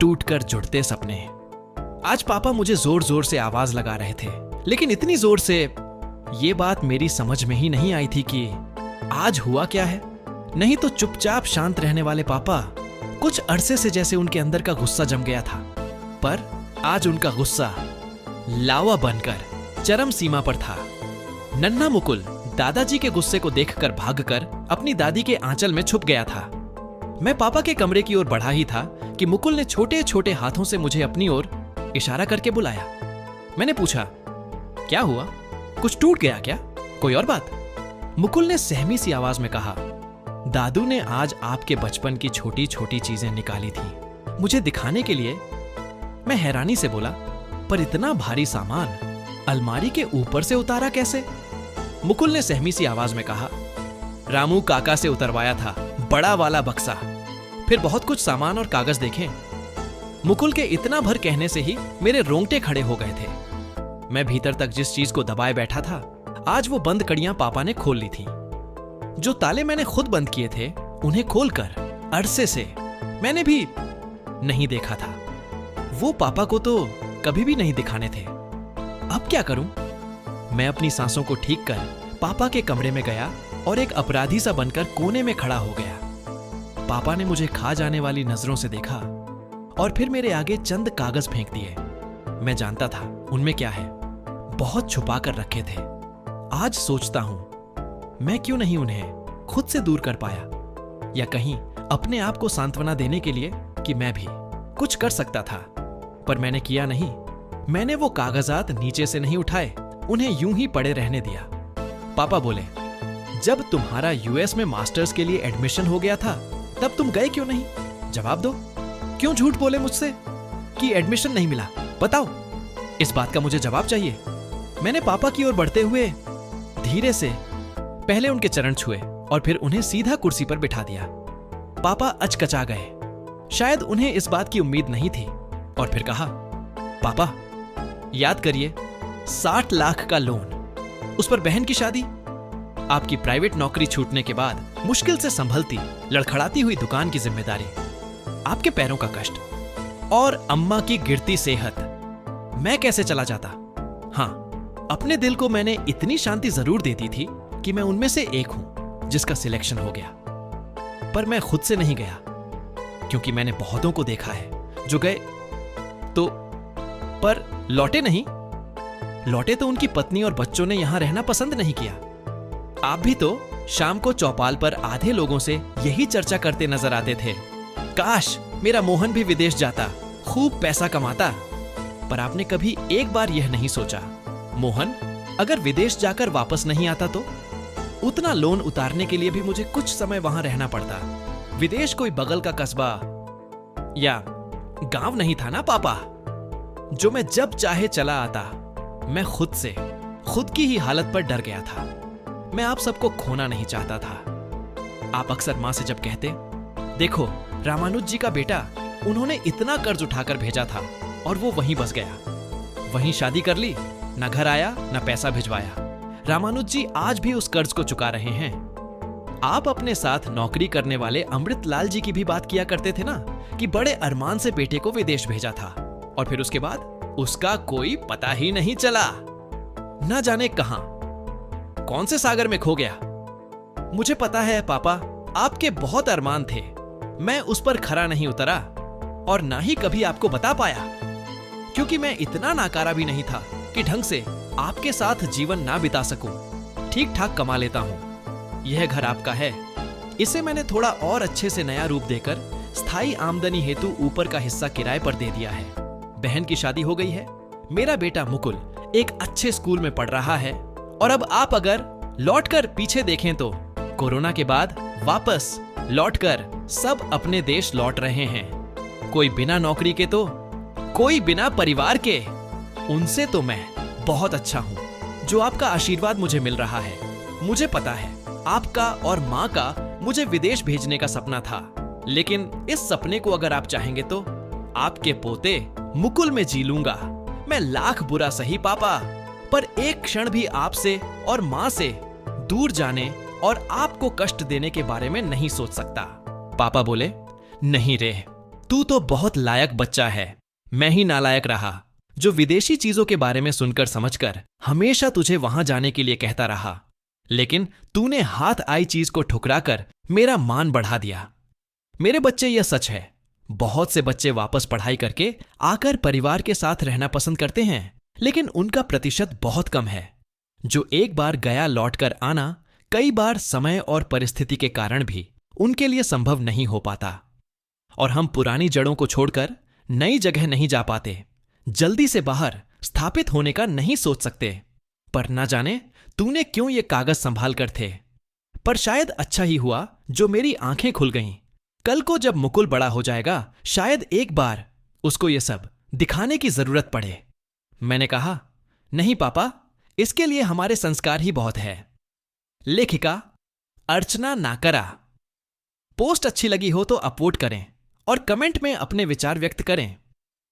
टूटकर जुड़ते सपने। आज पापा मुझे जोर जोर से आवाज लगा रहे थे, लेकिन इतनी जोर से ये बात मेरी समझ में ही नहीं आई थी कि आज हुआ क्या है। नहीं तो चुपचाप शांत रहने वाले पापा कुछ अरसे से जैसे उनके अंदर का गुस्सा जम गया था, पर आज उनका गुस्सा लावा बनकर चरम सीमा पर था। नन्हा मुकुल दादाजी के गुस्से को देखकर भागकर अपनी दादी के आंचल में छुप गया था। मैं पापा के कमरे की ओर बढ़ा ही था कि मुकुल ने छोटे छोटे हाथों से मुझे अपनी ओर इशारा करके बुलाया। मैंने पूछा, क्या हुआ? कुछ टूट गया क्या? कोई और बात? मुकुल ने सहमी सी आवाज में कहा, दादू ने आज आपके बचपन की छोटी छोटी चीजें निकाली थी मुझे दिखाने के लिए। मैं हैरानी से बोला, पर इतना भारी सामान अलमारी के ऊपर से उतारा कैसे? मुकुल ने सहमी सी आवाज में कहा, रामू काका से उतरवाया था, बड़ा वाला बक्सा। फिर बहुत कुछ सामान और कागज देखे। मुकुल के इतना भर कहने से ही मेरे रोंगटे खड़े हो गए थे। मैं भीतर तक जिस चीज को दबाए बैठा था, आज वो बंद कड़ियां पापा ने खोल ली थी। जो ताले मैंने खुद बंद किए थे, उन्हें खोलकर अरसे से मैंने भी नहीं देखा था। वो पापा को तो कभी भी नहीं दिखाने थे। अब क्या करूं? मैं अपनी सांसों को ठीक कर पापा के कमरे में गया और एक अपराधी सा बनकर कोने में खड़ा हो गया। पापा ने मुझे खा जाने वाली नजरों से देखा और फिर मेरे आगे चंद कागज फेंक दिए। मैं जानता था उनमें क्या है, बहुत छुपा कर रखे थे। आज सोचता हूं, मैं क्यों नहीं उन्हें खुद से दूर कर पाया, या कहीं अपने आप को सांत्वना देने के लिए कि मैं भी कुछ कर सकता था, पर मैंने किया नहीं। मैंने वो कागजात नीचे से नहीं उठाए, उन्हें यूं ही पड़े रहने दिया। पापा बोले, जब तुम्हारा यूएस में मास्टर्स के लिए एडमिशन हो गया था, तब तुम गए क्यों नहीं? जवाब दो। क्यों झूठ बोले मुझसे कि एडमिशन नहीं मिला? बताओ, इस बात का मुझे जवाब चाहिए। मैंने पापा की ओर बढ़ते हुए धीरे से पहले उनके चरण छुए और फिर उन्हें सीधा कुर्सी पर बिठा दिया। पापा अचकचा गए, शायद उन्हें इस बात की उम्मीद नहीं थी, और फिर कहा, पापा याद करिए, 60 लाख का लोन, उस पर बहन की शादी, आपकी प्राइवेट नौकरी छूटने के बाद मुश्किल से संभलती लड़खड़ाती हुई दुकान की जिम्मेदारी, आपके पैरों का कष्ट और अम्मा की गिरती सेहत। मैं कैसे चला जाता? हाँ, अपने दिल को मैंने इतनी शांति जरूर दे दी थी कि मैं उनमें से एक हूं जिसका सिलेक्शन हो गया। पर मैं खुद से नहीं गया, क्योंकि मैंने बहुतों को देखा है जो गए तो पर लौटे नहीं। लौटे तो उनकी पत्नी और बच्चों ने यहां रहना पसंद नहीं किया। आप भी तो शाम को चौपाल पर आधे लोगों से यही चर्चा करते नजर आते थे, काश मेरा मोहन भी विदेश जाता, खूब पैसा कमाता। पर आपने कभी एक बार यह नहीं सोचा, मोहन अगर विदेश जाकर वापस नहीं आता तो? उतना लोन उतारने के लिए भी मुझे कुछ समय वहां रहना पड़ता। विदेश कोई बगल का कस्बा या गांव नहीं था ना पापा, जो मैं जब चाहे चला आता। मैं खुद की ही हालत पर डर गया था। मैं आप सबको खोना नहीं चाहता था। आप अक्सर मां से जब कहते, देखो रामानुज जी का बेटा, उन्होंने इतना कर्ज उठाकर भेजा था और वो वहीं बस गया, वहीं शादी कर ली, ना घर आया ना पैसा भिजवाया। रामानुज जी आज भी उस कर्ज को चुका रहे हैं। आप अपने साथ नौकरी करने वाले अमृतलाल जी की भी बात किया करते थे ना, कि बड़े अरमान से बेटे को विदेश भेजा था और फिर उसके बाद उसका कोई पता ही नहीं चला। ना जाने कहां, कौन से सागर में खो गया। मुझे पता है पापा, आपके बहुत अरमान थे, मैं उस पर खरा नहीं उतरा और ना ही कभी आपको बता पाया, क्योंकि मैं इतना नाकारा भी नहीं था कि ढंग से आपके साथ जीवन ना बिता सकूं। ठीक ठाक कमा लेता हूं। यह घर आपका है, इसे मैंने थोड़ा और अच्छे से नया रूप देकर स्थायी आमदनी हेतु ऊपर का हिस्सा किराए पर दे दिया है। बहन की शादी हो गई है, मेरा बेटा मुकुल एक अच्छे स्कूल में पढ़ रहा है, और अब आप अगर लौटकर पीछे देखें तो कोरोना के बाद वापस लौटकर सब अपने देश लौट रहे हैं। कोई बिना नौकरी के तो कोई बिना परिवार के। उनसे तो मैं बहुत अच्छा हूं जो आपका आशीर्वाद मुझे मिल रहा है। मुझे पता है आपका और मां का मुझे विदेश भेजने का सपना था, लेकिन इस सपने को अगर आप चाहेंगे तो आपके पोते मुकुल में जी लूंगा। मैं लाख बुरा सही पापा, पर एक क्षण भी आपसे और मां से दूर जाने और आपको कष्ट देने के बारे में नहीं सोच सकता। पापा बोले, नहीं रे, तू तो बहुत लायक बच्चा है। मैं ही नालायक रहा, जो विदेशी चीजों के बारे में सुनकर समझकर हमेशा तुझे वहां जाने के लिए कहता रहा। लेकिन तूने हाथ आई चीज को ठुकराकर मेरा मान बढ़ा दिया। मेरे बच्चे, यह सच है, बहुत से बच्चे वापस पढ़ाई करके आकर परिवार के साथ रहना पसंद करते हैं, लेकिन उनका प्रतिशत बहुत कम है। जो एक बार गया लौटकर आना कई बार समय और परिस्थिति के कारण भी उनके लिए संभव नहीं हो पाता। और हम पुरानी जड़ों को छोड़कर नई जगह नहीं जा पाते, जल्दी से बाहर स्थापित होने का नहीं सोच सकते। पर ना जाने तूने क्यों ये कागज संभाल कर थे। पर शायद अच्छा ही हुआ जो मेरी आंखें खुल गईं। कल को जब मुकुल बड़ा हो जाएगा, शायद एक बार उसको ये सब दिखाने की जरूरत पड़े। मैंने कहा, नहीं पापा, इसके लिए हमारे संस्कार ही बहुत है। लेखिका अर्चना नाकरा। पोस्ट अच्छी लगी हो तो अपवोट करें और कमेंट में अपने विचार व्यक्त करें।